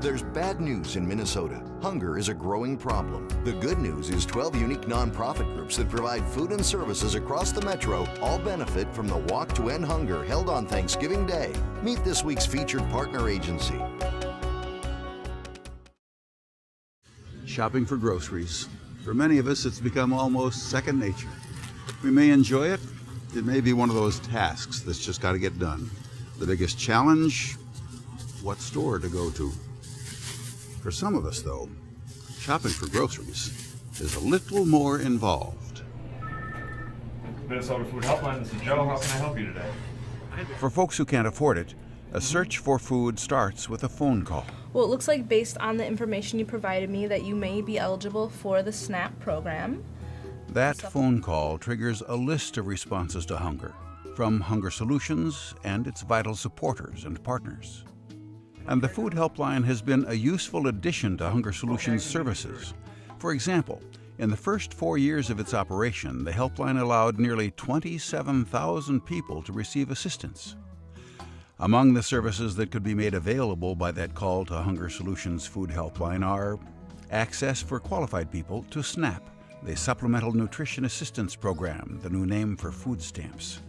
There's bad news in Minnesota. Hunger is a growing problem. The good news is 12 unique nonprofit groups that provide food and services across the metro all benefit from the Walk to End Hunger held on Thanksgiving Day. Meet this week's featured partner agency. Shopping for groceries. For many of us, it's become almost second nature. We may enjoy it. It may be one of those tasks that's just got to get done. The biggest challenge, what store to go to. For some of us, though, shopping for groceries is a little more involved. Minnesota Food Helpline, this is Joe. How can I help you today? For folks who can't afford it, a search for food starts with a phone call. Well, it looks like based on the information you provided me that you may be eligible for the SNAP program. That phone call triggers a list of responses to hunger from Hunger Solutions and its vital supporters and partners. And the Food Helpline has been a useful addition to Hunger Solutions services. For example, in the first 4 years of its operation, the Helpline allowed nearly 27,000 people to receive assistance. Among the services that could be made available by that call to Hunger Solutions Food Helpline are access for qualified people to SNAP, the Supplemental Nutrition Assistance Program, the new name for food stamps.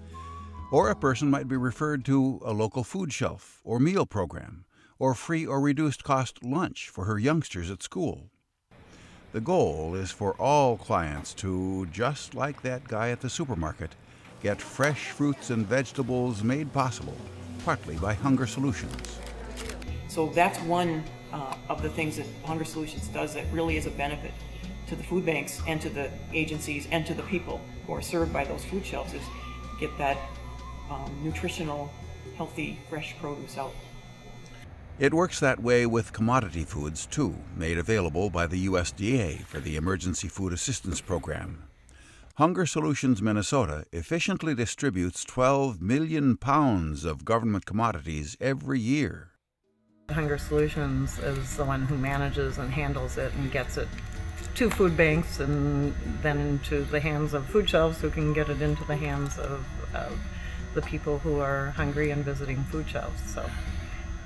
Or a person might be referred to a local food shelf or meal program, or free or reduced cost lunch for her youngsters at school. The goal is for all clients to, just like that guy at the supermarket, get fresh fruits and vegetables made possible, partly by Hunger Solutions. So that's one of the things that Hunger Solutions does that really is a benefit to the food banks and to the agencies and to the people who are served by those food shelves, is get that nutritional, healthy, fresh produce out. It works that way with commodity foods, too, made available by the USDA for the Emergency Food Assistance Program. Hunger Solutions Minnesota efficiently distributes 12 million pounds of government commodities every year. Hunger Solutions is the one who manages and handles it and gets it to food banks and then into the hands of food shelves who can get it into the hands of the people who are hungry and visiting food shelves. So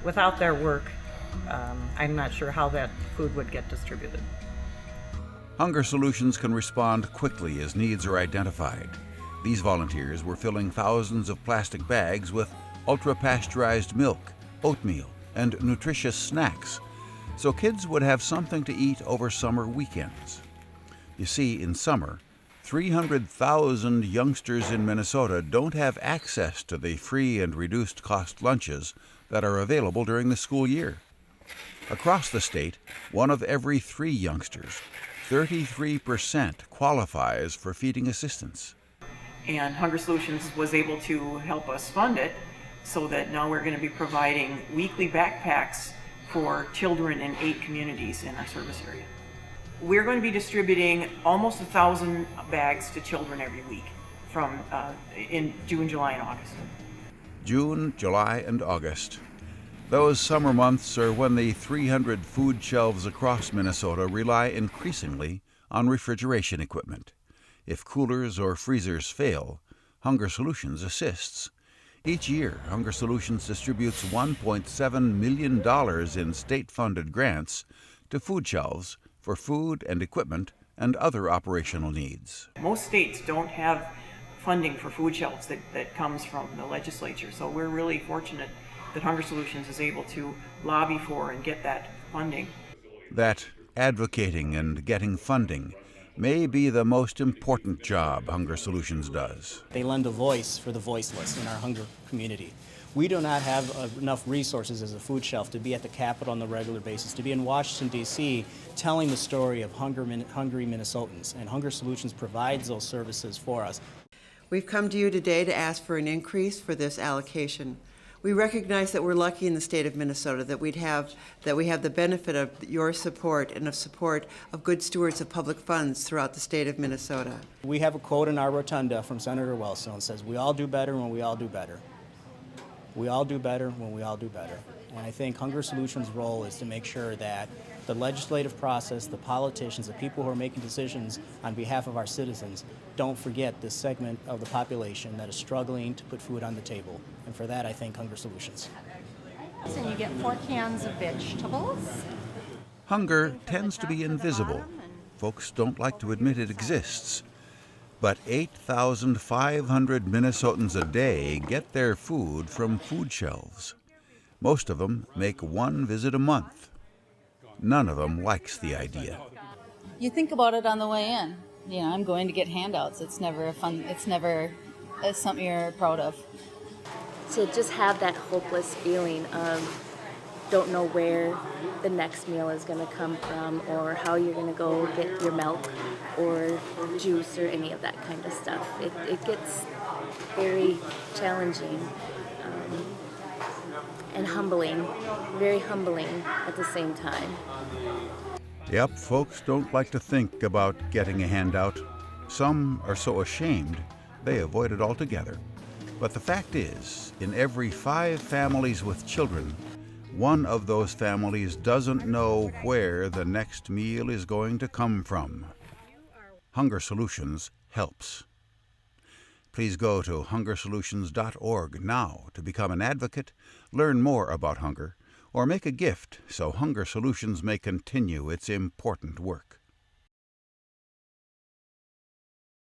without their work, I'm not sure how that food would get distributed. Hunger Solutions can respond quickly as needs are identified. These volunteers were filling thousands of plastic bags with ultra-pasteurized milk, oatmeal, and nutritious snacks, so kids would have something to eat over summer weekends. You see, in summer, 300,000 youngsters in Minnesota don't have access to the free and reduced cost lunches that are available during the school year. Across the state, 1 of every 3 youngsters, 33%, qualifies for feeding assistance. And Hunger Solutions was able to help us fund it so that now we're going to be providing weekly backpacks for children in 8 communities in our service area. We're going to be distributing almost 1,000 bags to children every week from in June, July, and August. June, July, and August. Those summer months are when the 300 food shelves across Minnesota rely increasingly on refrigeration equipment. If coolers or freezers fail, Hunger Solutions assists. Each year, Hunger Solutions distributes $1.7 million in state-funded grants to food shelves for food and equipment and other operational needs. Most states don't have funding for food shelves that comes from the legislature, so we're really fortunate that Hunger Solutions is able to lobby for and get that funding. That advocating and getting funding may be the most important job Hunger Solutions does. They lend a voice for the voiceless in our hunger community. We do not have enough resources as a food shelf to be at the Capitol on a regular basis, to be in Washington, D.C., telling the story of hungry Minnesotans, and Hunger Solutions provides those services for us. We've come to you today to ask for an increase for this allocation. We recognize that we're lucky in the state of Minnesota that we have the benefit of your support and of support of good stewards of public funds throughout the state of Minnesota. We have a quote in our rotunda from Senator Wellstone that says, "We all do better when we all do better." We all do better when we all do better. And I think Hunger Solutions' role is to make sure that the legislative process, the politicians, the people who are making decisions on behalf of our citizens don't forget this segment of the population that is struggling to put food on the table. And for that, I thank Hunger Solutions. And you get 4 cans of vegetables. Hunger tends to be invisible. Folks don't like to admit it exists. But 8,500 Minnesotans a day get their food from food shelves. Most of them make one visit a month. None of them likes the idea. You think about it on the way in. You know, I'm going to get handouts. It's never something you're proud of. To just have that hopeless feeling of don't know where the next meal is going to come from or how you're going to go get your milk or juice or any of that kind of stuff. It gets very challenging and humbling, very humbling at the same time. Yep, folks don't like to think about getting a handout. Some are so ashamed they avoid it altogether. But the fact is, in every 5 families with children, one of those families doesn't know where the next meal is going to come from. Hunger Solutions helps. Please go to hungersolutions.org now to become an advocate, learn more about hunger, or make a gift so Hunger Solutions may continue its important work.